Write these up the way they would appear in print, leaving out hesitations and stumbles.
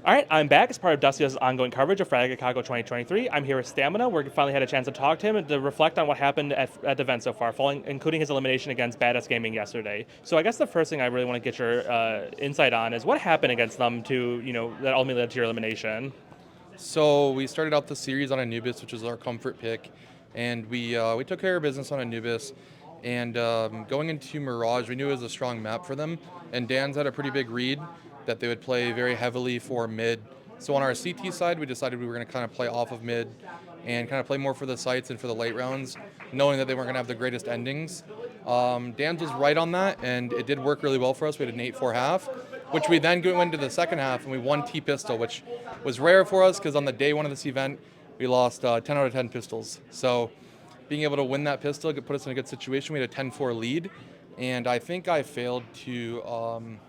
All right, I'm back as part of Dusty's ongoing coverage of Fragicago 2023. I'm here with Stamina. We finally had a chance to talk to him and to reflect on what happened at the event so far, including his elimination against Badass Gaming yesterday. So I guess the first thing I really want to get your insight on is what happened against them that ultimately led to your elimination. So we started out the series on Anubis, which was our comfort pick, and we took care of business on Anubis. And going into Mirage, we knew it was a strong map for them, and Dan's had a pretty big read that they would play very heavily for mid. So on our CT side, we decided we were going to kind of play off of mid and kind of play more for the sites and for the late rounds, knowing that they weren't going to have the greatest endings. Dan's was right on that, and it did work really well for us. We had an 8-4 half, which we then went into the second half, and we won T-Pistol, which was rare for us because on the day one of this event, we lost 10 out of 10 pistols. So being able to win that pistol could put us in a good situation. We had a 10-4 lead, and I think I failed to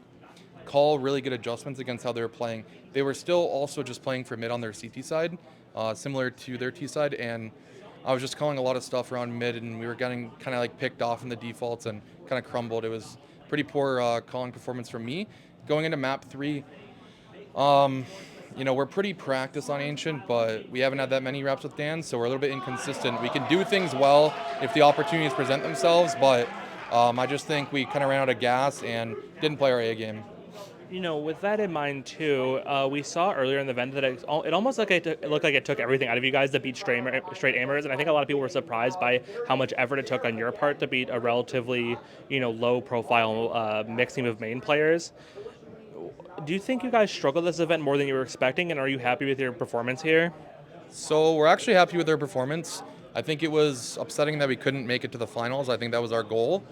call really good adjustments against how they were playing. They were still also just playing for mid on their CT side, similar to their T side, and I was just calling a lot of stuff around mid, and we were getting kind of like picked off in the defaults and kind of crumbled. It was pretty poor calling performance from me. Going into map 3, we're pretty practiced on Ancient, but we haven't had that many reps with Dan, so we're a little bit inconsistent. We can do things well if the opportunities present themselves, but I just think we kind of ran out of gas and didn't play our A game. With that in mind too, we saw earlier in the event that it almost looked like it took everything out of you guys to beat straight aimers, and I think a lot of people were surprised by how much effort it took on your part to beat a relatively low profile mixed team of main players. Do you think you guys struggled this event more than you were expecting, and are you happy with your performance here? So we're actually happy with their performance. I think it was upsetting that we couldn't make it to the finals. I think that was our goal.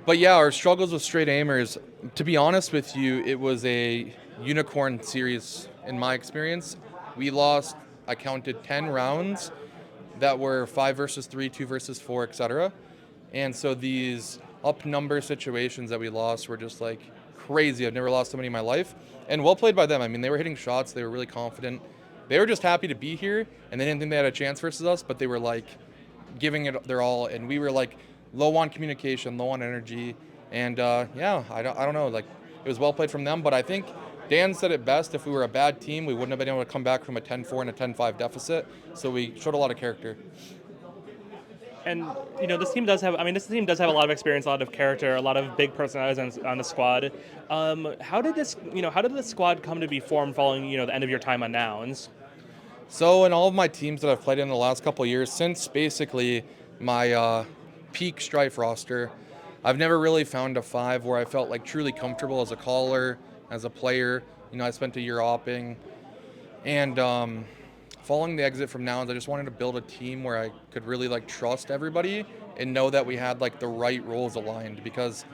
But yeah, our struggles with straight aimers, to be honest with you, it was a unicorn series in my experience. We lost, I counted 10 rounds that were 5 versus 3, 2 versus 4, etc. And so these up number situations that we lost were just like crazy. I've never lost so many in my life. And well played by them. I mean, they were hitting shots, they were really confident. They were just happy to be here, and they didn't think they had a chance versus us, but they were like giving it their all, and we were like low on communication, low on energy, and I don't know, like it was well played from them, but I think Dan said it best. If we were a bad team, we wouldn't have been able to come back from a 10-4 and a 10-5 deficit, so we showed a lot of character. And this team does have. I mean, this team does have a lot of experience, a lot of character, a lot of big personalities on the squad. How did this squad come to be formed following the end of your time on Nouns? So in all of my teams that I've played in the last couple of years, since basically my peak Strife roster, I've never really found a 5 where I felt like truly comfortable as a caller, as a player. I spent a year opping, and following the exit from Nouns, I just wanted to build a team where I could really like trust everybody and know that we had like the right roles aligned, because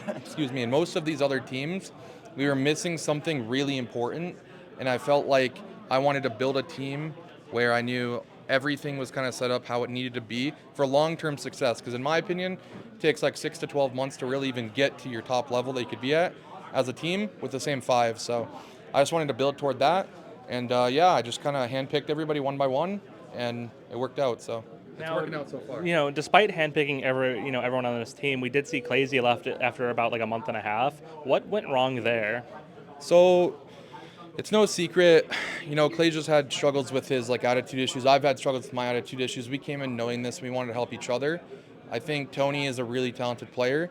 excuse me, in most of these other teams, we were missing something really important, and I felt like I wanted to build a team where I knew everything was kind of set up how it needed to be for long-term success, because in my opinion, it takes like 6 to 12 months to really even get to your top level that you could be at as a team with the same 5. So I just wanted to build toward that, and I just kind of handpicked everybody one by one, and it worked out. So it's working out so far. Despite handpicking everyone on this team, we did see Clazy left after about like a month and a half. What went wrong there? So it's no secret, Clay just had struggles with his like attitude issues. I've had struggles with my attitude issues. We came in knowing this, and we wanted to help each other. I think Tony is a really talented player,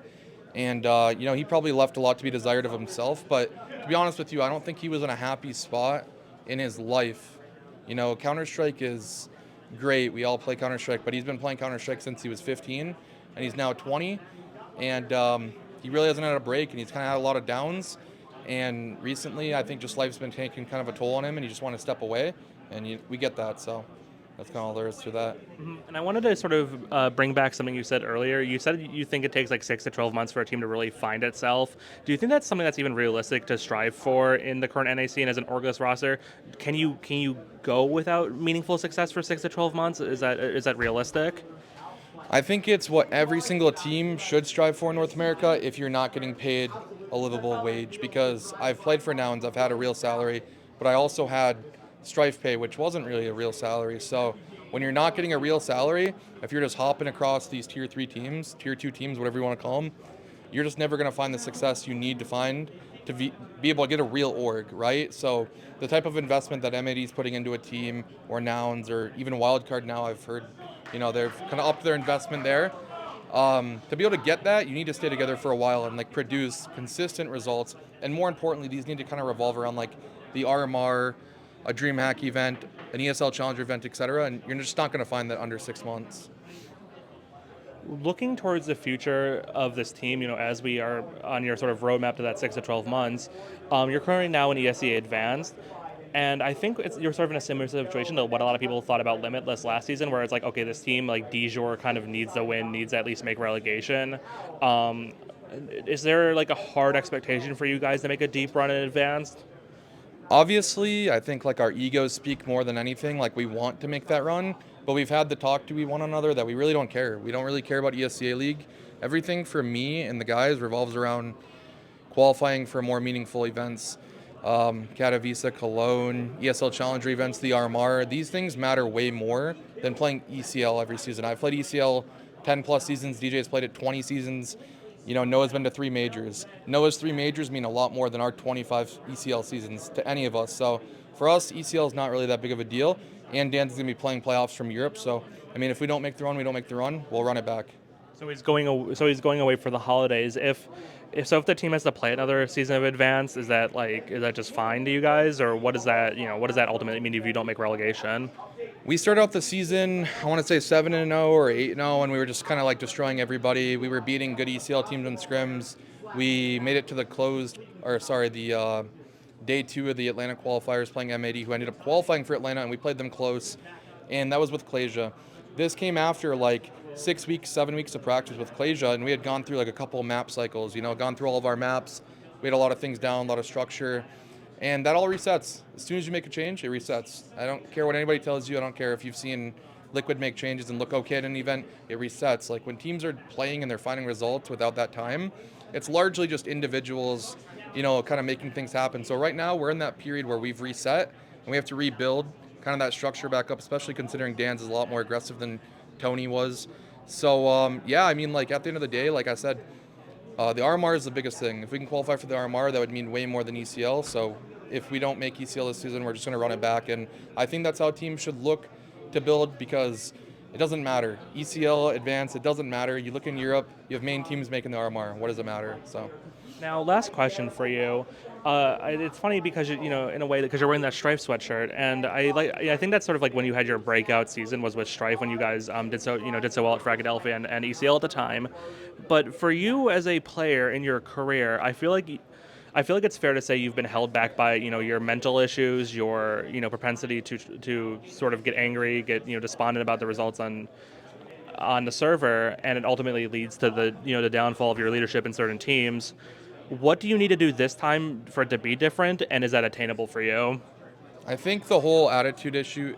and he probably left a lot to be desired of himself. But to be honest with you, I don't think he was in a happy spot in his life. Counter-Strike is great. We all play Counter-Strike, but he's been playing Counter-Strike since he was 15, and he's now 20, and he really hasn't had a break, and he's kind of had a lot of downs. And recently, I think just life's been taking kind of a toll on him, and he just wanted to step away, and we get that, so that's kind of all there is to that. Mm-hmm. And I wanted to sort of bring back something you said earlier. You said you think it takes like 6 to 12 months for a team to really find itself. Do you think that's something that's even realistic to strive for in the current NAC and as an orgless roster? Can you go without meaningful success for 6 to 12 months? Is that realistic? I think it's what every single team should strive for in North America if you're not getting paid a livable wage, because I've played for Nouns, I've had a real salary, but I also had Strife pay, which wasn't really a real salary. So when you're not getting a real salary, if you're just hopping across these tier 3 teams, tier 2 teams, whatever you want to call them, you're just never going to find the success you need to find to be able to get a real org, right? So the type of investment that MAD is putting into a team, or Nouns, or even Wildcard now, I've heard, they've kind of upped their investment there. To be able to get that, you need to stay together for a while and like produce consistent results. And more importantly, these need to kind of revolve around like the RMR, a DreamHack event, an ESL Challenger event, etc. And you're just not going to find that under 6 months. Looking towards the future of this team, as we are on your sort of roadmap to that 6 to 12 months, you're currently now in ESEA Advanced. And I think you're sort of in a similar situation to what a lot of people thought about Limitless last season, where it's like, okay, this team, like de jure, kind of needs the win, needs to at least make relegation. Um, is there like a hard expectation for you guys to make a deep run in Advanced? Obviously, I think like our egos speak more than anything. Like we want to make that run, but we've had the talk to one another that we really don't care. We don't really care about ESCA League. Everything for me and the guys revolves around qualifying for more meaningful events. Katowice, Cologne, ESL Challenger events, the RMR. These things matter way more than playing ECL every season. I've played ECL 10 plus seasons. DJ's played it 20 seasons. Noah's been to 3 majors. Noah's 3 majors mean a lot more than our 25 ECL seasons to any of us. So for us, ECL is not really that big of a deal. And Dan's going to be playing playoffs from Europe. So, if we don't make the run, we don't make the run. We'll run it back. So he's going. He's going away for the holidays. If the team has to play another season of Advance, is that just fine to you guys, or what does that ultimately mean if you don't make relegation? We started out the season, I want to say 7-0 or 8-0, and we were just kind of like destroying everybody. We were beating good ECL teams in scrims. We made it to the day 2 of the Atlanta qualifiers playing MAD, who ended up qualifying for Atlanta, and we played them close, and that was with Clasia. This came after like 6 weeks, 7 weeks of practice with Clasia, and we had gone through like a couple map cycles, gone through all of our maps. We had a lot of things down, a lot of structure. And that all resets. As soon as you make a change, it resets. I don't care what anybody tells you. I don't care if you've seen Liquid make changes and look okay at an event. It resets. Like when teams are playing and they're finding results without that time, it's largely just individuals, kind of making things happen. So right now we're in that period where we've reset and we have to rebuild kind of that structure back up, especially considering Dan's is a lot more aggressive than Tony was. So at the end of the day, like I said, the RMR is the biggest thing. If we can qualify for the RMR, that would mean way more than ECL. So if we don't make ECL this season, we're just going to run it back. And I think that's how teams should look to build, because it doesn't matter. ECL, Advanced, it doesn't matter. You look in Europe, you have main teams making the RMR. What does it matter? So. Now, last question for you. It's funny because in a way, because you're wearing that Strife sweatshirt, and I think that's sort of like when you had your breakout season was with Strife, when you guys did so well at Fragadelphia and ECL at the time. But for you as a player in your career, I feel like it's fair to say you've been held back by your mental issues, your propensity to sort of get angry, get despondent about the results on the server, and it ultimately leads to the downfall of your leadership in certain teams. What do you need to do this time for it to be different, and is that attainable for you? I think the whole attitude issue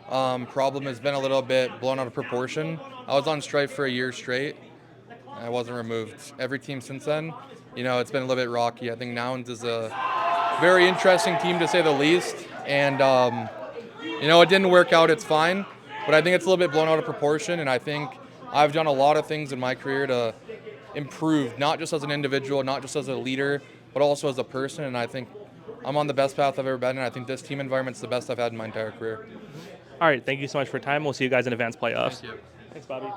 problem has been a little bit blown out of proportion. I was on Strife for a year straight. I wasn't removed. Every team since then, it's been a little bit rocky. I think Nouns is a very interesting team, to say the least. And, it didn't work out. It's fine. But I think it's a little bit blown out of proportion. And I think I've done a lot of things in my career to improve, not just as an individual, not just as a leader, but also as a person. And I think I'm on the best path I've ever been. And I think this team environment's the best I've had in my entire career. All right. Thank you so much for your time. We'll see you guys in advanced playoffs. Thank you. Thanks, Bobby.